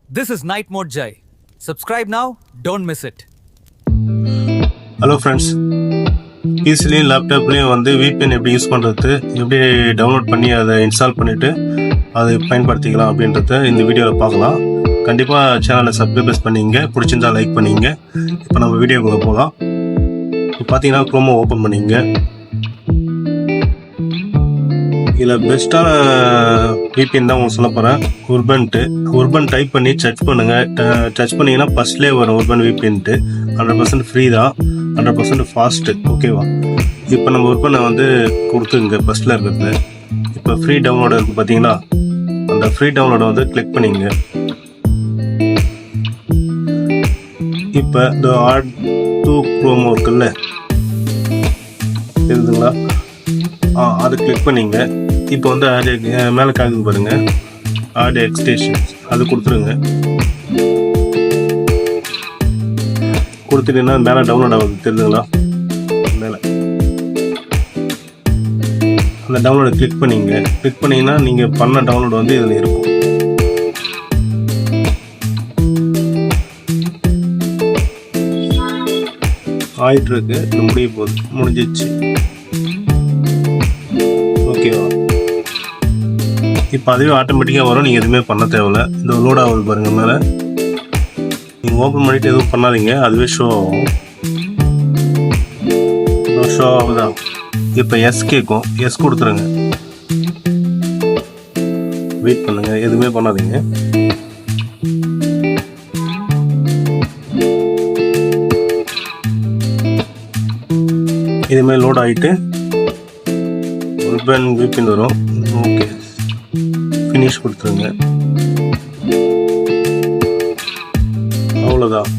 This is Night Mode Jai. Subscribe now, don't miss it. Hello friends, ஈஸிலையும் லேப்டாப்லேயும் வந்து VPN எப்படி use பண்ணுறது, எப்படி டவுன்லோட் பண்ணி அதை இன்ஸ்டால் பண்ணிவிட்டு அதை பயன்படுத்திக்கலாம் அப்படின்றத இந்த வீடியோவில் பார்க்கலாம். கண்டிப்பாக சேனலை சப்ஸ்கிரைபர்ஸ் பண்ணிங்க, பிடிச்சிருந்தா லைக் பண்ணிங்க. இப்போ நம்ம வீடியோக்குள்ளே போகலாம். இப்போ பார்த்தீங்கன்னா குரோமோ ஓப்பன் பண்ணிங்க. இதில் பெஸ்ட்டான VPN தான் உங்களுக்கு சொல்ல போகிறேன், உர்பன் டைப் பண்ணி சர்ச் பண்ணுங்கள். சர்ச் பண்ணிங்கன்னா ஃபஸ்ட்லேயே வரும் உர்பன் VPNட்டு. 100% ஃப்ரீ தான், 100% ஃபாஸ்ட்டு. ஓகேவா? இப்போ நம்ம உர்பனை வந்து கொடுத்துங்க ஃபஸ்ட்டில் இருக்கிறது. இப்போ ஃப்ரீ டவுன்லோடு இருக்குது பார்த்தீங்களா, அந்த ஃப்ரீ டவுன்லோடை வந்து கிளிக் பண்ணிங்க. இப்போ இந்த ஆட் டூ குரோமோ இருக்குல்ல, இருக்குதுங்களா? அதை கிளிக் பண்ணிங்க. இப்போ வந்து ஆட் மேலே காக்குது பாருங்கள், ஆட் எக்ஸ்டேஷன்ஸ், அது கொடுத்துருங்க. கொடுத்துட்டீங்கன்னா மேலே டவுன்லோட் ஆகுது, தெரியுதுங்களா? மேலே அந்த டவுன்லோடை கிளிக் பண்ணிங்க. கிளிக் பண்ணிங்கன்னா நீங்கள் பண்ண டவுன்லோட் வந்து இதில் இருக்கும். ஆயிட்டுருக்கு, இது முடிய போகுது, முடிஞ்சிச்சு. ஓகேவா? இப்போ அதுவே ஆட்டோமேட்டிக்காக வரும், நீங்கள் எதுவுமே பண்ண தேவையில்ல. இந்த லோட் ஆகுது பாருங்கள் மேலே. நீங்கள் ஓப்பன் பண்ணிவிட்டு எதுவும் பண்ணாதீங்க, அதுவே ஷோ ஆகும். ஷோ ஆகுதா? இப்போ எஸ் கேட்கும், எஸ் கொடுத்துருங்க. வெயிட் பண்ணுங்கள், எதுவுமே பண்ணாதீங்க. இதுமாதிரி லோட் ஆகிட்டு உர்பன் VPN வரும். ஓகே, ஃபினிஷ் கொடுத்துருங்க. அவ்வளோதான்.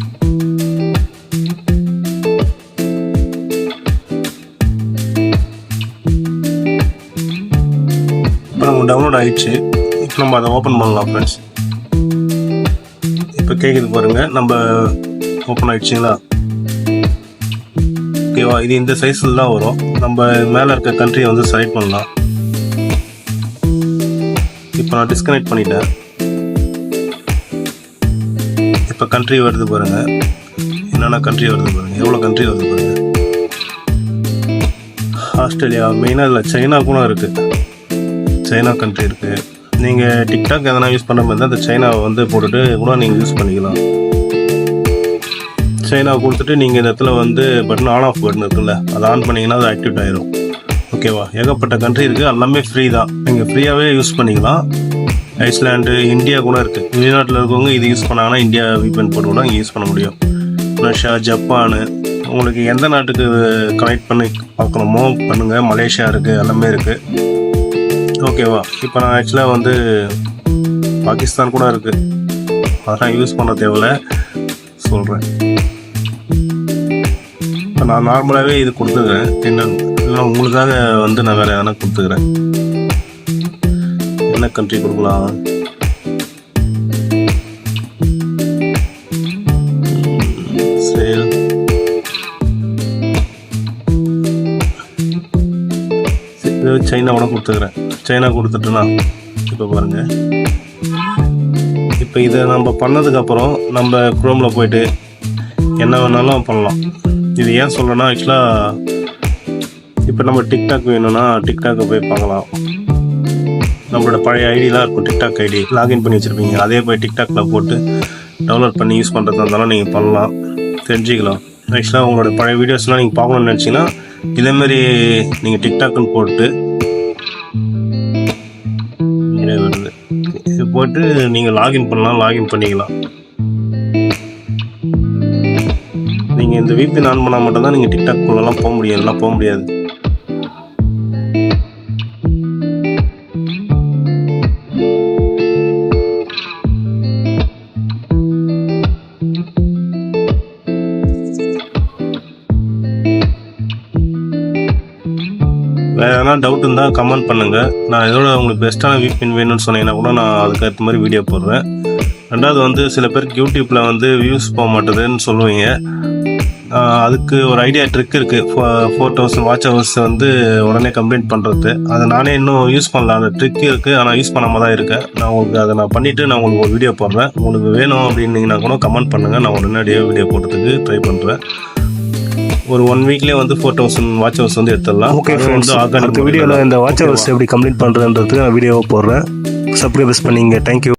இப்போ நம்ம டவுன்லோட் ஆகிடுச்சு. இப்போ நம்ம அதை ஓப்பன் பண்ணலாம் ஃப்ரெண்ட்ஸ். இப்போ கேட்குது பாருங்கள், நம்ம ஓப்பன் ஆகிடுச்சிங்களா? ஓகேவா? இது இந்த சைஸில் தான் வரும். நம்ம மேலே இருக்க கண்ட்ரியை வந்து செலக்ட் பண்ணலாம். இப்போ நான் டிஸ்கனெக்ட் பண்ணிட்டேன். இப்போ கண்ட்ரி வருது பாருங்கள், என்னென்ன கண்ட்ரி வருது பாருங்கள், எவ்வளோ கண்ட்ரி வருது பாருங்கள். ஆஸ்திரேலியா, மெயினாக இதில் சைனா கூட இருக்குது, சைனா கண்ட்ரி இருக்குது. நீங்கள் டிக்டாக் எதனா யூஸ் பண்ணுற மாதிரி தான் அந்த சைனாவை வந்து போட்டுட்டு கூட நீங்கள் யூஸ் பண்ணிக்கலாம். சைனாவை கொடுத்துட்டு நீங்கள் இந்த இடத்துல வந்து பட்டன் ஆன் ஆஃப் பட்டன் இருக்குல்ல, அதை ஆன் பண்ணிங்கன்னா அது ஆக்டிவேட் ஆகிரும். ஓகேவா? ஏகப்பட்ட கண்ட்ரி இருக்குது, எல்லாமே ஃப்ரீ தான், நீங்கள் ஃப்ரீயாகவே யூஸ் பண்ணிக்கலாம். ஐஸ்லாண்டு, இந்தியா கூட இருக்குது. வெளிநாட்டில் இருக்கவங்க இது யூஸ் பண்ணாங்கன்னா இந்தியா VPN போட்டு கூட இங்கே யூஸ் பண்ண முடியும். ரஷ்யா, ஜப்பானு, உங்களுக்கு எந்த நாட்டுக்கு கனெக்ட் பண்ணி பார்க்கணுமோ பண்ணுங்கள். மலேசியா இருக்குது, எல்லாமே இருக்குது. ஓகேவா? இப்போ நான் ஆக்சுவலாக வந்து பாகிஸ்தான் கூட இருக்குது, அதெல்லாம் யூஸ் பண்ண தேவையில்ல, சொல்கிறேன். இப்போ நான் நார்மலாகவே இது கொடுத்துக்கிறேன். இல்லை உங்களுக்காக வந்து நான் வேறு எதனா கொடுத்துக்கிறேன். என்ன கண்ட்ரி கொடுக்கலாம்? சேல், சைனாவோட கொடுத்துக்கிறேன். சைனா கொடுத்துட்டேன்னா இப்போ பாருங்கள். இப்போ இதை நம்ம பண்ணதுக்கப்புறம் நம்ம குரோமில் போயிட்டு என்ன வேணாலும் பண்ணலாம். இது ஏன் சொல்கிறேன்னா, ஆக்சுவலாக இப்போ நம்ம டிக்டாக் வேணும்னா டிக்டாக்கை போய் பார்க்கலாம். நம்மளோட பழைய ஐடியெலாம் இருக்கும், டிக்டாக் ஐடி லாகின் பண்ணி வச்சுருப்பீங்க, அதே போய் டிக்டாக்கில் போட்டு டவுன்லோட் பண்ணி யூஸ் பண்ணுறதா இருந்தாலும் நீங்கள் பண்ணலாம், தெரிஞ்சுக்கலாம். ஆக்சுவலாக உங்களோட பழைய வீடியோஸ்லாம் நீங்கள் பார்க்கணுன்னு நினச்சிங்கன்னா இதேமாரி நீங்கள் டிக்டாக்னு போட்டு வருது, இது போட்டு நீங்கள் லாகின் பண்ணலாம், லாகின் பண்ணிக்கலாம். நீங்கள் இந்த VPN ஆன் பண்ணால் மட்டும்தான் நீங்கள் டிக்டாக் குள்ளெல்லாம் போக முடியும், எல்லாம் போக முடியாது. வேறு எதனா டவுட் இருந்தால் கமெண்ட் பண்ணுங்கள். நான் இதோட உங்களுக்கு பெஸ்ட்டான VPN வேணும்னு சொன்னீங்கன்னா கூட நான் அதுக்கேற்ற மாதிரி வீடியோ போடுறேன். ரெண்டாவது வந்து சில பேருக்கு யூடியூப்பில் வந்து வியூஸ் போக மாட்டேதுன்னு சொல்லுவீங்க. அதுக்கு ஒரு ஐடியா ட்ரிக் இருக்குது. 4000 வாட்ச் ஹவர்ஸ் வந்து உடனே கம்ப்ளீட் பண்ணுறது. அதை நானே இன்னும் யூஸ் பண்ணல. அந்த ட்ரிக் இருக்குது, ஆனால் யூஸ் பண்ணாமல் தான் இருக்கேன். நான் உங்களுக்கு அதை நான் பண்ணிவிட்டு நான் உங்களுக்கு ஒரு வீடியோ போடுறேன். உங்களுக்கு வேணும் அப்படின்னீங்கன்னா கூட கமெண்ட் பண்ணுங்கள். நான் உடனடியே வீடியோ போடுறதுக்கு ட்ரை பண்ணுறேன். ஒரு 1 வீக்லேயே வந்து 4000 வாட்ச் ஹவர்ஸ் வந்து எடுத்துடலாம். ஓகே ஃப்ரெண்ட்ஸ், அடுத்த வீடியோவில் இந்த வாட்ச் ஹவர்ஸ் எப்படி கம்ப்ளீட் பண்ணுறதுன்றதுக்கு நான் வீடியோவை போடுறேன். சப்ஸ்கிரைப் பண்ணிங்க. தேங்க்யூ.